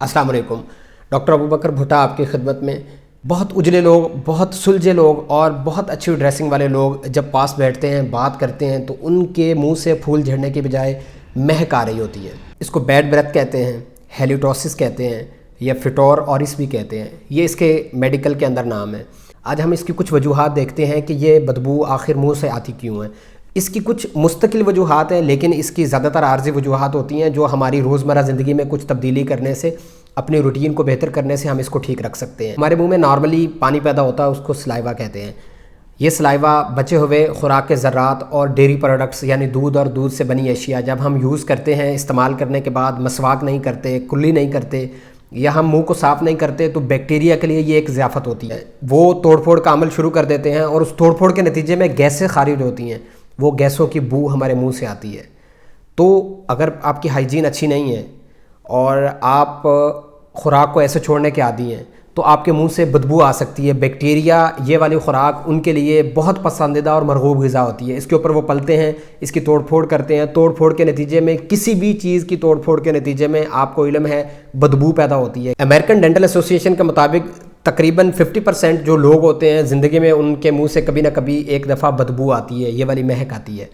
السلام علیکم. ڈاکٹر ابوبکر بھٹا آپ کی خدمت میں. بہت اجلے لوگ، بہت سلجھے لوگ اور بہت اچھی ڈریسنگ والے لوگ جب پاس بیٹھتے ہیں، بات کرتے ہیں تو ان کے منہ سے پھول جھڑنے کے بجائے مہک آ رہی ہوتی ہے. اس کو بیڈ بریتھ کہتے ہیں، ہیلیٹوسس کہتے ہیں یا فٹور اورس بھی کہتے ہیں. یہ اس کے میڈیکل کے اندر نام ہے. آج ہم اس کی کچھ وجوہات دیکھتے ہیں کہ یہ بدبو آخر منہ سے آتی کیوں ہے. اس کی کچھ مستقل وجوہات ہیں، لیکن اس کی زیادہ تر عارضی وجوہات ہوتی ہیں جو ہماری روزمرہ زندگی میں کچھ تبدیلی کرنے سے، اپنی روٹین کو بہتر کرنے سے ہم اس کو ٹھیک رکھ سکتے ہیں. ہمارے منہ میں نارملی پانی پیدا ہوتا ہے، اس کو سلائیوا کہتے ہیں. یہ سلائیوا بچے ہوئے خوراک کے ذرات اور ڈیری پروڈکٹس یعنی دودھ اور دودھ سے بنی اشیاء جب ہم یوز کرتے ہیں، استعمال کرنے کے بعد مسواک نہیں کرتے، کلی نہیں کرتے یا ہم منہ کو صاف نہیں کرتے تو بیکٹیریا کے لیے یہ ایک ضیافت ہوتی ہے. وہ توڑ پھوڑ کا عمل شروع کر دیتے ہیں اور اس توڑ پھوڑ کے نتیجے میں گیسیں خارج ہوتی ہیں. وہ گیسوں کی بو ہمارے منہ سے آتی ہے. تو اگر آپ کی ہائیجین اچھی نہیں ہے اور آپ خوراک کو ایسے چھوڑنے کے عادی ہیں تو آپ کے منہ سے بدبو آ سکتی ہے. بیکٹیریا یہ والی خوراک ان کے لیے بہت پسندیدہ اور مرغوب غذا ہوتی ہے. اس کے اوپر وہ پلتے ہیں، اس کی توڑ پھوڑ کرتے ہیں. توڑ پھوڑ کے نتیجے میں کسی بھی چیز کی توڑ پھوڑ کے نتیجے میں آپ کو علم ہے بدبو پیدا ہوتی ہے. امریکن ڈینٹل ایسوسی ایشن کے مطابق تقریباً 50% جو لوگ ہوتے ہیں زندگی میں ان کے منہ سے کبھی نہ کبھی ایک دفعہ بدبو آتی ہے، یہ والی مہک آتی ہے.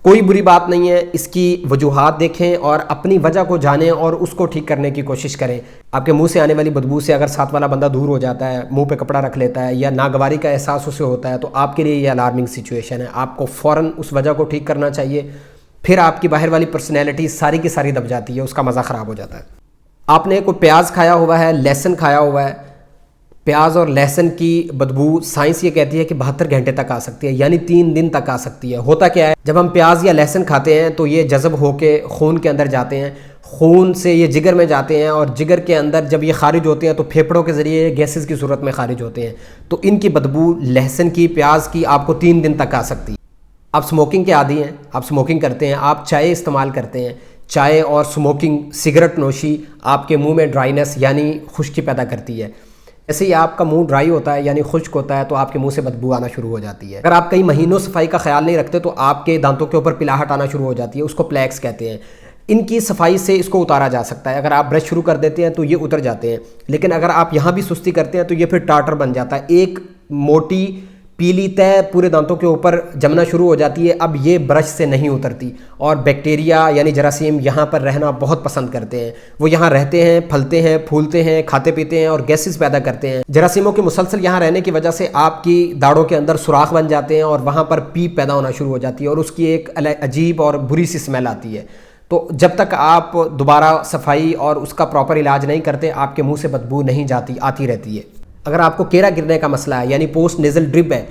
کوئی بری بات نہیں ہے. اس کی وجوہات دیکھیں اور اپنی وجہ کو جانیں اور اس کو ٹھیک کرنے کی کوشش کریں. آپ کے منہ سے آنے والی بدبو سے اگر ساتھ والا بندہ دور ہو جاتا ہے، منہ پہ کپڑا رکھ لیتا ہے یا ناگواری کا احساس اسے ہوتا ہے تو آپ کے لیے یہ الارمنگ سچویشن ہے. آپ کو فوراً اس وجہ کو ٹھیک کرنا چاہیے. پھر آپ کی باہر والی پرسنالٹی ساری کی ساری دب جاتی ہے، اس کا مزہ خراب ہو جاتا ہے. آپ نے کوئی پیاز کھایا ہوا ہے، لہسن کھایا ہوا ہے. پیاز اور لہسن کی بدبو سائنس یہ کہتی ہے کہ 72 گھنٹے تک آ سکتی ہے، یعنی 3 دن تک آ سکتی ہے. ہوتا کیا ہے، جب ہم پیاز یا لہسن کھاتے ہیں تو یہ جذب ہو کے خون کے اندر جاتے ہیں، خون سے یہ جگر میں جاتے ہیں اور جگر کے اندر جب یہ خارج ہوتے ہیں تو پھیپھڑوں کے ذریعے گیسز کی صورت میں خارج ہوتے ہیں. تو ان کی بدبو لہسن کی، پیاز کی آپ کو 3 دن تک آ سکتی ہے. آپ سموکنگ کے عادی ہیں، آپ سموکنگ کرتے ہیں، آپ چائے استعمال کرتے ہیں. چائے اور سموکنگ، سگریٹ نوشی آپ کے منہ میں ڈرائینس یعنی خشکی پیدا کرتی ہے. ایسے ہی آپ کا منہ ڈرائی ہوتا ہے یعنی خشک ہوتا ہے تو آپ کے منہ سے بدبو آنا شروع ہو جاتی ہے. اگر آپ کئی مہینوں صفائی کا خیال نہیں رکھتے تو آپ کے دانتوں کے اوپر پلاہٹ آنا شروع ہو جاتی ہے، اس کو پلیکس کہتے ہیں. ان کی صفائی سے اس کو اتارا جا سکتا ہے. اگر آپ برش شروع کر دیتے ہیں تو یہ اتر جاتے ہیں، لیکن اگر آپ یہاں بھی سستی کرتے ہیں تو یہ پھر ٹارٹر بن جاتا ہے. ایک موٹی پیلی تہ پورے دانتوں کے اوپر جمنا شروع ہو جاتی ہے. اب یہ برش سے نہیں اترتی اور بیکٹیریا یعنی جراثیم یہاں پر رہنا بہت پسند کرتے ہیں. وہ یہاں رہتے ہیں، پھلتے ہیں، پھولتے ہیں، کھاتے پیتے ہیں اور گیسز پیدا کرتے ہیں. جراثیموں کے مسلسل یہاں رہنے کی وجہ سے آپ کی داڑھوں کے اندر سوراخ بن جاتے ہیں اور وہاں پر پیپ پیدا ہونا شروع ہو جاتی ہے اور اس کی ایک عجیب اور بری سی اسمیل آتی ہے. تو جب تک آپ دوبارہ صفائی اور اس کا پراپر علاج نہیں کرتے آپ کے منہ سے بدبو نہیں جاتی، آتی رہتی ہے. اگر آپ کو کیرا گرنے کا مسئلہ ہے یعنی پوسٹ نیزل ڈرپ ہے،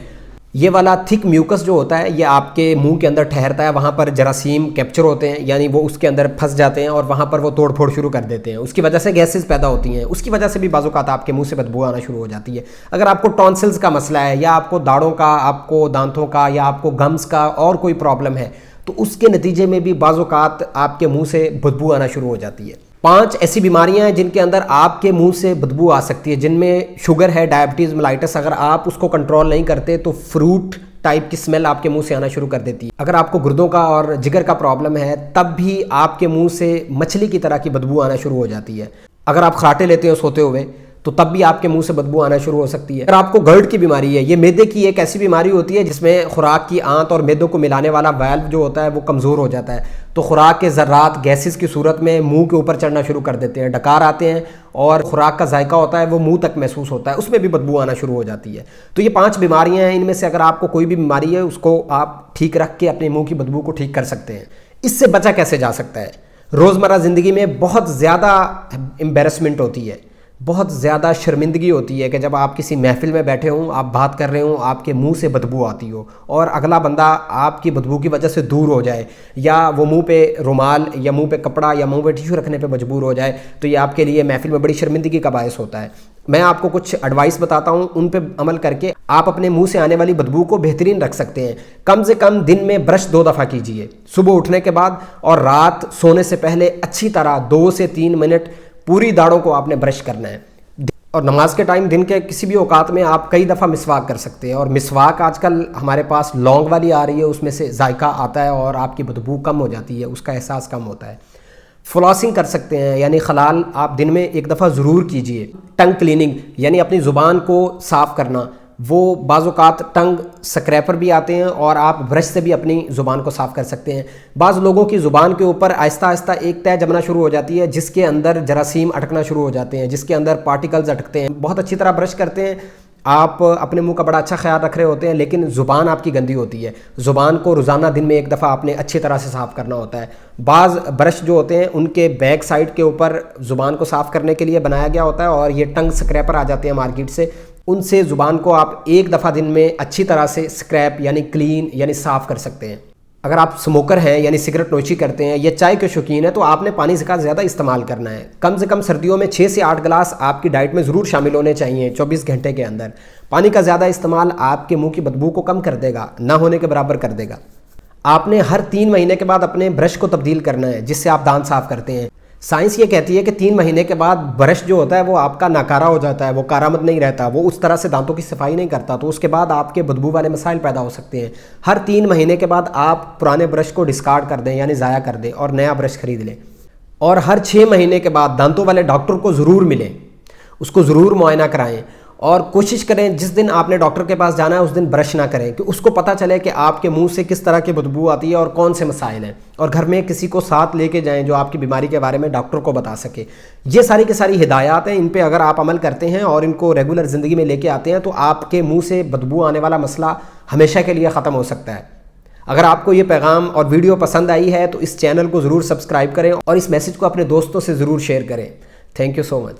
یہ والا تھک میوکس جو ہوتا ہے یہ آپ کے منہ کے اندر ٹھہرتا ہے. وہاں پر جراثیم کیپچر ہوتے ہیں یعنی وہ اس کے اندر پھنس جاتے ہیں اور وہاں پر وہ توڑ پھوڑ شروع کر دیتے ہیں. اس کی وجہ سے گیسز پیدا ہوتی ہیں، اس کی وجہ سے بھی بعض اوقات آپ کے منہ سے بدبو آنا شروع ہو جاتی ہے. اگر آپ کو ٹونسلز کا مسئلہ ہے یا آپ کو داڑھوں کا، آپ کو دانتوں کا یا آپ کو گمز کا اور کوئی پرابلم ہے تو اس کے نتیجے میں بھی بعض اوقات آپ کے منہ سے بدبو آنا شروع ہو جاتی ہے. 5 ایسی بیماریاں ہیں جن کے اندر آپ کے منہ سے بدبو آ سکتی ہے، جن میں شوگر ہے، ڈائبٹیز ملائٹس. اگر آپ اس کو کنٹرول نہیں کرتے تو فروٹ ٹائپ کی سمیل آپ کے منہ سے آنا شروع کر دیتی ہے. اگر آپ کو گردوں کا اور جگر کا پرابلم ہے تب بھی آپ کے منہ سے مچھلی کی طرح کی بدبو آنا شروع ہو جاتی ہے. اگر آپ خراٹے لیتے ہیں سوتے ہوئے تو تب بھی آپ کے منہ سے بدبو آنا شروع ہو سکتی ہے. اگر آپ کو گرڈ کی بیماری ہے، یہ میدے کی ایک ایسی بیماری ہوتی ہے جس میں خوراک کی آنت اور میدوں کو ملانے والا ویلو جو ہوتا ہے وہ کمزور ہو جاتا ہے. تو خوراک کے ذرات گیسز کی صورت میں منہ کے اوپر چڑھنا شروع کر دیتے ہیں، ڈکار آتے ہیں اور خوراک کا ذائقہ ہوتا ہے وہ منہ تک محسوس ہوتا ہے، اس میں بھی بدبو آنا شروع ہو جاتی ہے. تو یہ 5 بیماریاں ہیں. ان میں سے اگر آپ کو کوئی بھی بیماری ہے اس کو آپ ٹھیک رکھ کے اپنے منہ کی بدبو کو ٹھیک کر سکتے ہیں. اس سے بچا کیسے جا سکتا ہے؟ روزمرہ زندگی میں بہت زیادہ امبیرسمنٹ ہوتی ہے، بہت زیادہ شرمندگی ہوتی ہے کہ جب آپ کسی محفل میں بیٹھے ہوں، آپ بات کر رہے ہوں، آپ کے منہ سے بدبو آتی ہو اور اگلا بندہ آپ کی بدبو کی وجہ سے دور ہو جائے یا وہ منہ پہ رومال یا منہ پہ کپڑا یا منہ پہ ٹیشو رکھنے پہ مجبور ہو جائے تو یہ آپ کے لیے محفل میں بڑی شرمندگی کا باعث ہوتا ہے. میں آپ کو کچھ ایڈوائس بتاتا ہوں، ان پہ عمل کر کے آپ اپنے منہ سے آنے والی بدبو کو بہترین رکھ سکتے ہیں. کم سے کم دن میں برش 2 دفعہ کیجئے، صبح اٹھنے کے بعد اور رات سونے سے پہلے اچھی طرح 2 سے 3 منٹ پوری داڑھوں کو آپ نے برش کرنا ہے. اور نماز کے ٹائم دن کے کسی بھی اوقات میں آپ کئی دفعہ مسواک کر سکتے ہیں. اور مسواک آج کل ہمارے پاس لونگ والی آ رہی ہے، اس میں سے ذائقہ آتا ہے اور آپ کی بدبو کم ہو جاتی ہے، اس کا احساس کم ہوتا ہے. فلاسنگ کر سکتے ہیں، یعنی خلال آپ دن میں ایک دفعہ ضرور کیجئے۔ ٹنگ کلیننگ یعنی اپنی زبان کو صاف کرنا، وہ بعض اوقات ٹنگ سکریپر بھی آتے ہیں اور آپ برش سے بھی اپنی زبان کو صاف کر سکتے ہیں۔ بعض لوگوں کی زبان کے اوپر آہستہ آہستہ ایک تہہ جمنا شروع ہو جاتی ہے جس کے اندر جراثیم اٹکنا شروع ہو جاتے ہیں، جس کے اندر پارٹیکلز اٹکتے ہیں۔ بہت اچھی طرح برش کرتے ہیں آپ، اپنے منہ کا بڑا اچھا خیال رکھ رہے ہوتے ہیں، لیکن زبان آپ کی گندی ہوتی ہے۔ زبان کو روزانہ دن میں ایک دفعہ آپ نے اچھی طرح سے صاف کرنا ہوتا ہے۔ بعض برش جو ہوتے ہیں ان کے بیک سائڈ کے اوپر زبان کو صاف کرنے کے لیے بنایا گیا ہوتا ہے، اور یہ ٹنگ سکریپر آ جاتے ہیں مارکیٹ سے، ان سے زبان کو آپ ایک دفعہ دن میں اچھی طرح سے سکریپ یعنی کلین یعنی صاف کر سکتے ہیں۔ اگر آپ سموکر ہیں یعنی سگریٹ نوشی کرتے ہیں یا چائے کے شوقین ہیں تو آپ نے پانی کا زیادہ استعمال کرنا ہے۔ کم سے کم سردیوں میں 6 سے 8 گلاس آپ کی ڈائٹ میں ضرور شامل ہونے چاہیے 24 گھنٹے کے اندر۔ پانی کا زیادہ استعمال آپ کے منہ کی بدبو کو کم کر دے گا، نہ ہونے کے برابر کر دے گا۔ آپ نے ہر 3 مہینے کے بعد اپنے برش کو تبدیل کرنا ہے جس سے آپ دانت صاف کرتے ہیں۔ سائنس یہ کہتی ہے کہ 3 مہینے کے بعد برش جو ہوتا ہے وہ آپ کا ناکارہ ہو جاتا ہے، وہ کارآمد نہیں رہتا، وہ اس طرح سے دانتوں کی صفائی نہیں کرتا، تو اس کے بعد آپ کے بدبو والے مسائل پیدا ہو سکتے ہیں۔ ہر 3 مہینے کے بعد آپ پرانے برش کو ڈسکارڈ کر دیں یعنی ضائع کر دیں اور نیا برش خرید لیں، اور ہر 6 مہینے کے بعد دانتوں والے ڈاکٹر کو ضرور ملیں، اس کو ضرور معائنہ کرائیں، اور کوشش کریں جس دن آپ نے ڈاکٹر کے پاس جانا ہے اس دن برش نہ کریں کہ اس کو پتہ چلے کہ آپ کے منہ سے کس طرح کی بدبو آتی ہے اور کون سے مسائل ہیں، اور گھر میں کسی کو ساتھ لے کے جائیں جو آپ کی بیماری کے بارے میں ڈاکٹر کو بتا سکے۔ یہ ساری کی ساری ہدایات ہیں، ان پہ اگر آپ عمل کرتے ہیں اور ان کو ریگولر زندگی میں لے کے آتے ہیں تو آپ کے منہ سے بدبو آنے والا مسئلہ ہمیشہ کے لیے ختم ہو سکتا ہے۔ اگر آپ کو یہ پیغام اور ویڈیو پسند آئی ہے تو اس چینل کو ضرور سبسکرائب کریں اور اس میسج کو اپنے دوستوں سے ضرور شیئر کریں۔ Thank you so much.